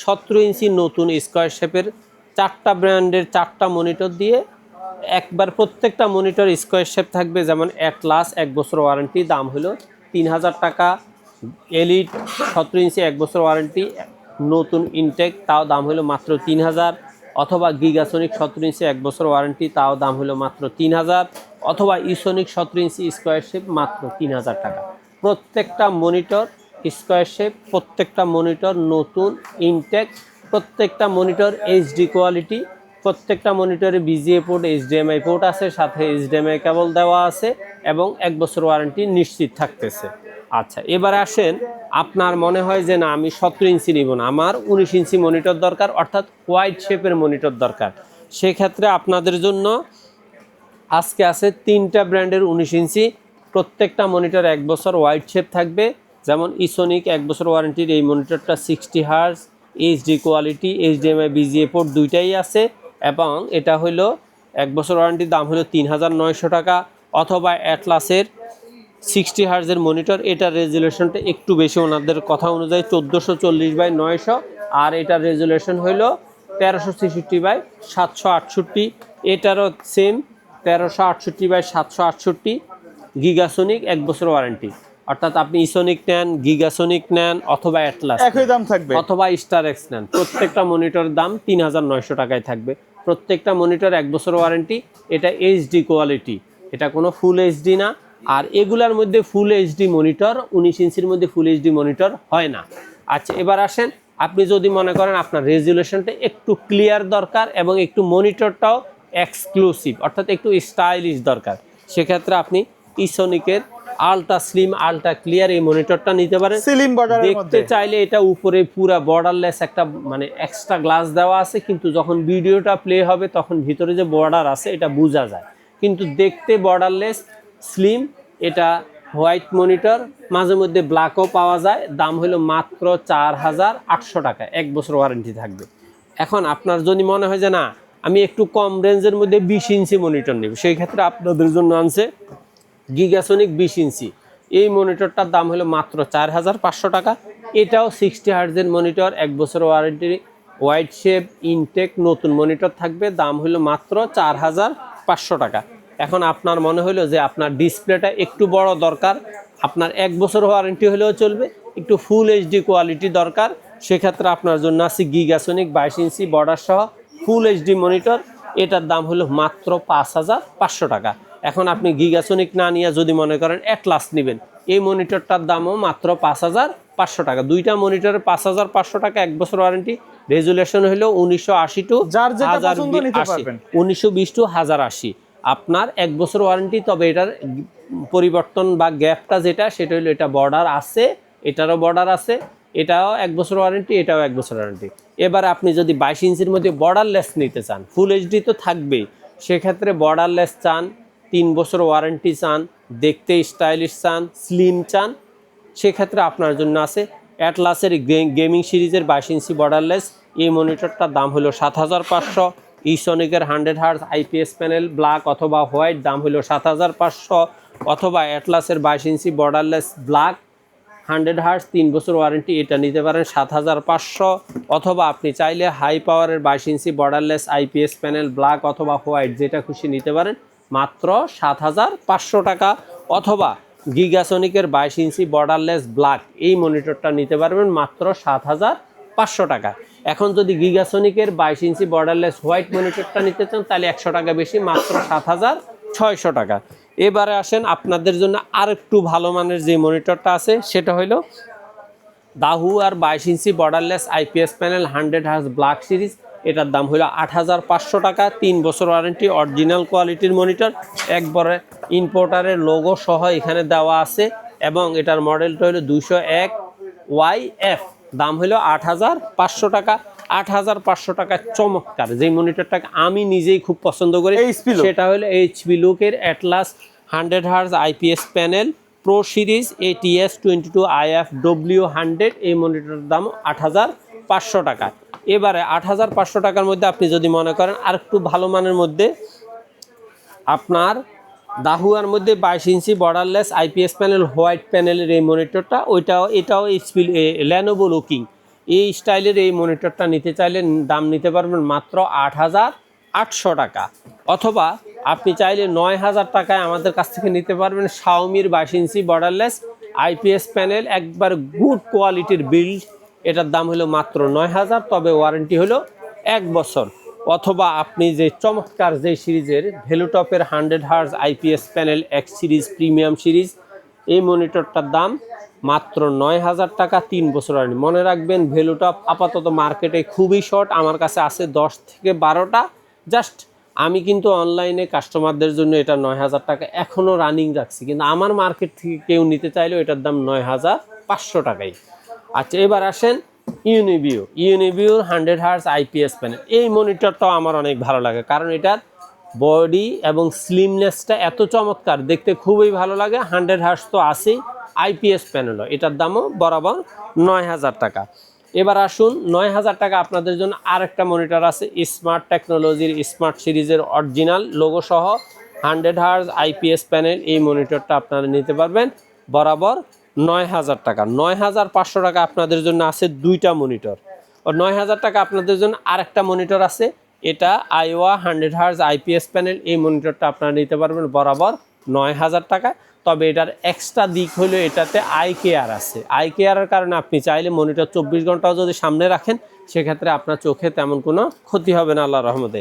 17 ইঞ্চি নতুন স্কয়ার শেপের 4টা ব্র্যান্ডের 4টা মনিটর দিয়ে একবার প্রত্যেকটা মনিটর স্কয়ার শেপ থাকবে। যেমন অ্যাটলাস 1 বছর ওয়ারেন্টি, দাম হলো 3000 টাকা। এলিট 17 ইঞ্চি 1 বছর ওয়ারেন্টি নতুন ইনটেক, তাও দাম হলো মাত্র 3000। অথবা গিগাসনিক 17 ইঞ্চি 1 বছর ওয়ারেন্টি, তাও দাম হলো মাত্র 3000। অথবা ইসোনিক 17 ইঞ্চি স্কয়ার শেপ মাত্র 3000 টাকা। প্রত্যেকটা মনিটর স্কয়ার শেপ, প্রত্যেকটা মনিটর নতুন ইনটেক, প্রত্যেকটা মনিটর এইচডি কোয়ালিটি, প্রত্যেকটা মনিটরে বিজিএ পোর্ট, এইচডিএমআই পোর্ট আছে, সাথে এইচডিএমআই কেবল দেওয়া আছে এবং 1 বছর ওয়ারেন্টি নিশ্চিত থাকতেছে। আচ্ছা, এবারে আসেন, আপনার মনে হয় যে না আমি 17 ইঞ্চি নিব না, আমার 19 ইঞ্চি মনিটর দরকার, অর্থাৎ হোয়াইট শেপের মনিটর দরকার। সেক্ষেত্রে আপনাদের জন্য আজকে আছে 3টা ব্র্যান্ডের 19 ইঞ্চি, প্রত্যেকটা মনিটর 1 বছর হোয়াইট শেপ থাকবে। যেমন ইসোনিক 1 বছর ওয়ারেন্টির এই মনিটরটা 60 hertz, HD quality, HDMI VGA port দুইটাই আছে এবং এটা হলো 1 বছর ওয়ারেন্টির, দাম হলো 3900 টাকা। অথবা অ্যাটলাসের 60 হার্জের মনিটর, এটার রেজুলেশনটা একটু বেশি, ওনাদের কথা অনুযায়ী 1440/900, আর এটার রেজুলেশন হইল 1366/768। এটারও সেম 1368/768। গিগাসনিক 1 বছর ওয়ারেন্টি, অর্থাৎ আপনি ইসোনিক নেন, গিগাসনিক নেন অথবা অ্যাটলাস একই দাম থাকবে, অথবা স্টার এক্স নেন, প্রত্যেকটা মনিটরের দাম 3900 টাকায় থাকবে। প্রত্যেকটা মনিটর 1 বছর ওয়ারেন্টি। এটা এইচডি কোয়ালিটি, এটা কোনো ফুল এইচডি না। আর এগুলার মধ্যে ফুল এইচডি মনিটর, 19 ইঞ্চির মধ্যে ফুল এইচডি মনিটর হয় না। আচ্ছা, এবার আসেন, আপনি যদি মনে করেন আপনার রেজুলেশনটা একটু ক্লিয়ার দরকার এবং একটু মনিটরটাও এক্সক্লুসিভ, অর্থাৎ একটু স্টাইলিশ দরকার, সেক্ষেত্রে আপনি ইসোনিকের আলট্রা স্লিম, আলট্রা ক্লিয়ার এই মনিটরটা নিতে পারেন। স্লিম বর্ডারের মধ্যে দেখতে চাইলে এটা উপরে পুরা বর্ডারলেস একটা মানে এক্সট্রা গ্লাস দেওয়া আছে, কিন্তু যখন ভিডিওটা প্লে হবে তখন ভিতরে যে বর্ডার আছে এটা বোঝা যায়, কিন্তু দেখতে বর্ডারলেস স্লিম। এটা হোয়াইট মনিটর, মাঝে মধ্যে ব্ল্যাকও পাওয়া যায়। দাম হলো মাত্র 4800 টাকা, 1 বছর ওয়ারেন্টি থাকবে। এখন আপনার যদি মনে হয় যে না আমি একটু কম রেঞ্জের মধ্যে 20 ইঞ্চি মনিটর নেব, সেই ক্ষেত্রে আপনাদের জন্য আনছে গিগাসনিক 20 ইঞ্চি। এই মনিটরটার দাম হলো মাত্র 4500 টাকা। এটাও 60 হার্জের মনিটর, 1 বছর ওয়ারেন্টি, হোয়াইট শেপ ইনটেক নতুন মনিটর থাকবে, দাম হলো মাত্র 4500 টাকা। এখন আপনার মনে হলো যে আপনার ডিসপ্লেটা একটু বড় দরকার, আপনার 1 বছর ওয়ারেন্টি হলেও চলবে, একটু ফুল এইচডি কোয়ালিটি দরকার, সেক্ষেত্রে আপনার জন্য আছে গিগাসনিক 22 ইঞ্চি বর্ডার সহ ফুল এইচডি মনিটর। এটার দাম হলো মাত্র 5500 টাকা। এখন আপনি গিগাসনিক না নিয়ে যদি মনে করেন অ্যাটলাস নেবেন, এই মনিটরটার দামও মাত্র 5500 টাকা। দুইটা মনিটরের 5500 টাকা, 1 বছর ওয়ারেন্টি। রেজুলেশন হলো 1980 টু 1920 টু 1080। আপনার 1 বছর ওয়ারেন্টি, তবে এটার পরিবর্তন বা গ্যাপটা যেটা সেটা হলো এটা বর্ডার আছে, এটারও বর্ডার আছে, এটাও 1 বছর ওয়ারেন্টি, এটাও 1 বছর ওয়ারেন্টি। এবার আপনি যদি 22 ইঞ্চির মধ্যে বর্ডারলেস নিতে চান, ফুল এইচডি তো থাকবেই, সেক্ষেত্রে বর্ডারলেস চান, 3 বছর ওয়ারেন্টি চান, দেখতে স্টাইলিশ চান, স্লিম চান, সেক্ষেত্রে আপনার জন্য আছে অ্যাটলাসের গেমিং সিরিজের 22 ইঞ্চি বর্ডারলেস। এই মনিটরটার দাম হলো 7500। ইসোনিকের 100 হার্জ আইপিএস প্যানেল ব্ল্যাক অথবা হোয়াইট, দাম হলো 7500। অথবা অ্যাটলাসের 22 ইঞ্চি বর্ডারলেস ব্ল্যাক 100 হার্জ 3 বছর ওয়ারেন্টি, এটা নিতে পারেন 7500। অথবা আপনি চাইলে হাই পাওয়ারের 22 inch borderless IPS panel black অথবা হোয়াইট, যেটা খুশি নিতে পারেন মাত্র 7500 টাকা। অথবা গিগাসনিকের 22 ইঞ্চি বর্ডারলেস ব্ল্যাক এই মনিটরটা নিতে পারবেন মাত্র 7500 টাকা। এখন যদি গিগাসনিকের 22 ইঞ্চি বর্ডারলেস হোয়াইট মনিটরটা নিতে চান তাহলে 100 টাকা বেশি, মাত্র 7600 টাকা। এবারে আসেন, আপনাদের জন্য আর একটু ভালো মানের যে মনিটরটা আছে সেটা হলো দাহু আর 22 inch borderless IPS panel 100 hertz black series. এটার দাম হলো 8500 টাকা, 3 বছর ওয়ারেন্টি, অরিজিনাল কোয়ালিটির মনিটর, একবারে ইম্পোর্টারের লোগো সহ এখানে দেওয়া আছে এবং এটার মডেলটা হলো 201YF, দাম হলো 8500 টাকা। 8500 টাকা চমৎকার যে মনিটরটাকে আমি নিজেই খুব পছন্দ করি সেটা হলো এইচপি লুকের Atlas 100 hertz IPS panel pro series ATS 22IF W100। এই মনিটরের দাম 8500 টাকা। এবারে 8500 টাকার মধ্যে আপনি যদি মনে করেন আর একটু ভালো মানের মধ্যে, আপনার দাহুয়ার মধ্যে 22 inch borderless IPS panel white প্যানেলের এই মনিটরটা, এটাও এইচপি লেনোভো লুকিং, এই স্টাইলের এই মনিটরটা নিতে চাইলে দাম নিতে পারবেন মাত্র 8,800 টাকা, অথবা আপনি চাইলে 9,000 টাকায় আমাদের কাছ থেকে নিতে পারবেন শাওমির 22 ইঞ্চি বর্ডারলেস আইপিএস প্যানেল, একবার গুড কোয়ালিটির বিল্ড। এটার দাম হলো মাত্র 9,000, তবে ওয়ারেন্টি হলো 1 বছর। অথবা আপনি যে চমৎকার যে সিরিজের ভেলুটপের 100 hertz IPS panel x series premium series, এই মনিটরটার দাম মাত্র 9,000 টাকা, 3 বছর ওয়ারেন্টি। মনে রাখবেন ভেলুটপ আপাতত মার্কেটে খুবই শর্ট, আমার কাছে আছে 10 থেকে 12টা জাস্ট। আমি কিন্তু অনলাইনে কাস্টমারদের জন্য এটা 9,000 টাকা এখনও রানিং রাখছি, কিন্তু আমার মার্কেট থেকে কেউ নিতে চাইলেও এটার দাম 9,500 টাকাই। আচ্ছা, এবার আসেন ইউনিভিউর 100 হার্জ আইপিএস প্যানেল। এই মনিটরটাও আমার অনেক ভালো লাগে, কারণ এটার বডি এবং স্লিমনেসটা এত চমৎকার, দেখতে খুবই ভালো লাগে। 100 হার্জ তো আছেই, আইপিএস প্যানেলও, এটার দামও বরাবর 9,000 টাকা। এবার আসুন 9,000 টাকা আপনাদের জন্য আরেকটা মনিটর আছে, স্মার্ট টেকনোলজির স্মার্ট সিরিজের অরিজিনাল লোগো সহ 100 হার্জ আইপিএস প্যানেল। এই মনিটরটা আপনারা নিতে পারবেন বরাবর 9,000 টাকা। 9,500 টাকা আপনাদের জন্য আছে দুইটা মনিটর, ও 9,000 টাকা আপনাদের জন্য আরেকটা মনিটর আছে, এটা আইওয়া 100 হার্জ আইপিএস প্যানেল। এই মনিটরটা আপনারা নিতে পারবেন বরাবর 9,000 টাকা। তবে এটার এক্সট্রা দিক হলো এটাতে আই কেয়ার আছে। আই কেয়ারের কারণে আপনি চাইলে মনিটর 24 ঘন্টাও যদি সামনে রাখেন, সেক্ষেত্রে আপনার চোখে তেমন কোনো ক্ষতি হবে না আল্লাহর রহমতে।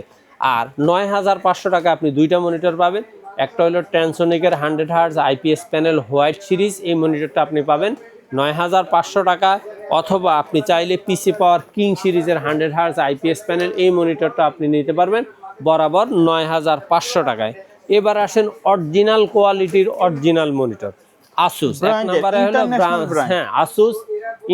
আর 9,500 টাকা আপনি দুইটা মনিটর পাবেন, একটা হলো ট্যানসোনিকের 100 hertz IPS panel white series, এই মনিটরটা আপনি পাবেন 9,500 টাকা। অথবা আপনি চাইলে পিসি পাওয়ার কিং সিরিজের 100 হার্জ আইপিএস প্যানেল, এই মনিটরটা আপনি নিতে পারবেন বরাবর 9,500 টাকায়। এবার আসেন অরিজিনাল কোয়ালিটির অরিজিনাল মনিটর, আসুস। এক নম্বরে হলো হ্যাঁ আসুস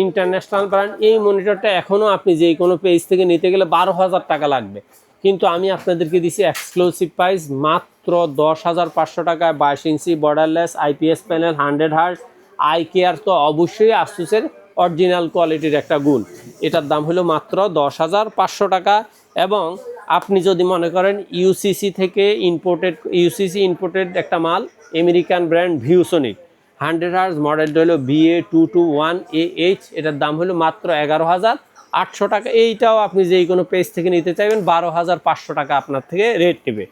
ইন্টারন্যাশনাল ব্র্যান্ড। এই মনিটরটা এখনও আপনি যে কোনো পেজ থেকে নিতে গেলে 12,000 টাকা লাগবে, কিন্তু আমি আপনাদেরকে দিছি এক্সক্লুসিভ প্রাইস মাত্র 10,500 টাকায় 22 inch borderless IPS panel 100 hertz eye care. তো অবশ্যই আসুসের অরিজিনাল কোয়ালিটির একটা গুণ। এটার দাম হলো মাত্র 10,500 টাকা। এবং আপনি যদি মনে করেন ইউসিসি ইম্পোর্টেড একটা মাল, আমেরিকান ব্র্যান্ড ভিউসনিক 100 হার্জ মডেলটা হলো BA221AH, এটার দাম হলো মাত্র 11,800 টাকা। এইটাও আপনি যেই কোনো পেজ থেকে নিতে চাইবেন 12,500 টাকা আপনার থেকে রেট নেবে।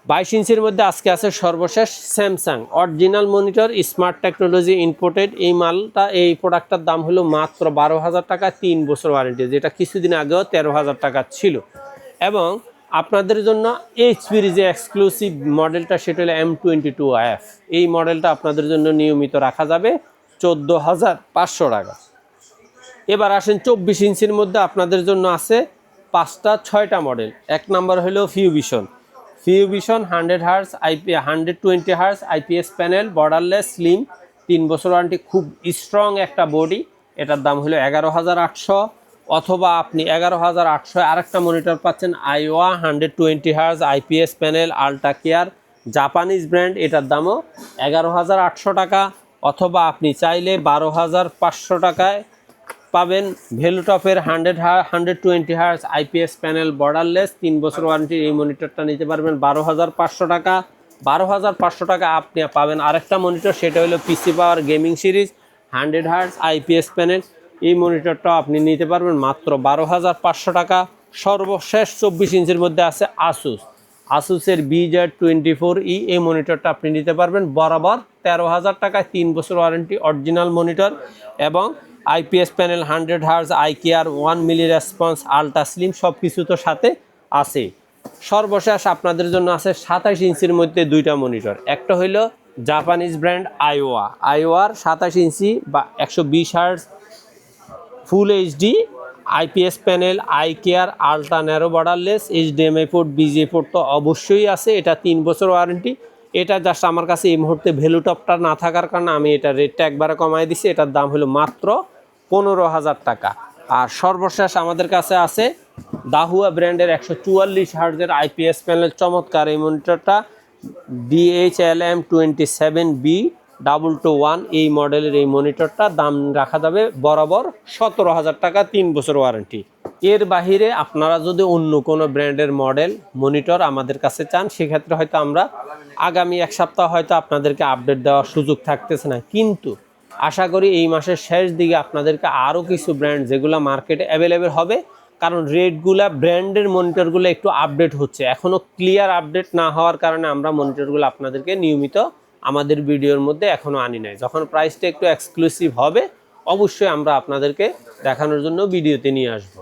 22 ইঞ্চির মধ্যে আজকে আছে সর্বশেষ Samsung original monitor smart technology imported. এই মালটা, এই প্রোডাক্টটার দাম হলো মাত্র 12,000 টাকা, 3 বছর ওয়ারেন্টি, যেটা কিছুদিন আগেও 13,000 টাকা ছিল। এবং আপনাদের জন্য এইচপির যে এক্সক্লুসিভ মডেলটা, সেটা হলো M22F। এই মডেলটা আপনাদের জন্য নিয়মিত রাখা যাবে 14,500 টাকা। এবার আসেন 24 ইঞ্চির মধ্যে আপনাদের জন্য আছে 6টা মডেল। এক নাম্বার হলো ফিউভিশন 100 hertz 120 hertz IPS panel borderless slim, 3 বছর ওয়ারেন্টি, খুব স্ট্রং একটা বডি। এটার দাম হলো 11,800। অথবা আপনি 11,800 আরেকটা মনিটর পাচ্ছেন আইওয়া 120 hertz IPS panel ultra care, Japanese brand, এটার দামও 11,800 টাকা। অথবা আপনি চাইলে 12,500 টাকায় পাবেন ভেলুটপের 120 হার্জ আইপিএস প্যানেল বর্ডারলেস 3 বছর ওয়ারেন্টি। এই মনিটরটা নিতে পারবেন 12,500 টাকা। 12,500 টাকা আপনি পাবেন আরেকটা মনিটর, সেটা হলো PC power gaming series 100 hertz IPS panel. এই মনিটরটাও আপনি নিতে পারবেন মাত্র 12,500 টাকা। সর্বশেষ 24 ইঞ্চির মধ্যে আছে আসুসের BZ24E, এই মনিটরটা আপনি নিতে পারবেন বরাবর 13,000 টাকায়, 3 বছর ওয়ারেন্টি, অরিজিনাল মনিটর এবং IPS panel 100 hertz eye care 1 milli response ultra slim, সব কিছু তো সাথে আছে। সর্বশেষ আপনাদের জন্য আছে 27 ইঞ্চির মধ্যে দুইটা মনিটর, একটা হইল জাপানিজ ব্র্যান্ড আইওয়ার 27 ইঞ্চি বা 120 hertz full HD IPS panel eye care ultra narrow borderless HDMI port BGA port তো অবশ্যই আছে। এটা 3 বছর ওয়ারেন্টি। এটা জাস্ট আমার কাছে এই মুহূর্তে ভ্যালুটপটা না থাকার কারণে আমি এটা রেটটা একবারে কমাই দিছি। এটার দাম হলো মাত্র 15,000 টাকা। আর সর্বশেষ আমাদের কাছে আছে দাহুয়া ব্র্যান্ডের 144 হার্জের আইপিএস প্যানেল, চমৎকার এই মনিটরটা DHLM27B221, এই মডেলের এই মনিটরটা দাম রাখা যাবে বরাবর 17,000 টাকা, 3 বছর ওয়ারেন্টি। এর বাহিরে আপনারা যদি অন্য কোনো ব্র্যান্ডের মডেল মনিটর আমাদের কাছে চান, সেক্ষেত্রে হয়তো আমরা আগামী 1 সপ্তাহ হয়তো আপনাদেরকে আপডেট দেওয়ার সুযোগ থাকতেছে না, কিন্তু আশা করি এই মাসের শেষ দিকে আপনাদেরকে আরও কিছু ব্র্যান্ড যেগুলো মার্কেটে অ্যাভেলেবেল হবে, কারণ রেটগুলা ব্র্যান্ডের মনিটরগুলো একটু আপডেট হচ্ছে, এখনও ক্লিয়ার আপডেট না হওয়ার কারণে আমরা মনিটরগুলো আপনাদেরকে নিয়মিত আমাদের ভিডিওর মধ্যে এখনও আনি নাই। যখন প্রাইসটা একটু এক্সক্লুসিভ হবে অবশ্যই আমরা আপনাদেরকে দেখানোর জন্য ভিডিওতে নিয়ে আসবো।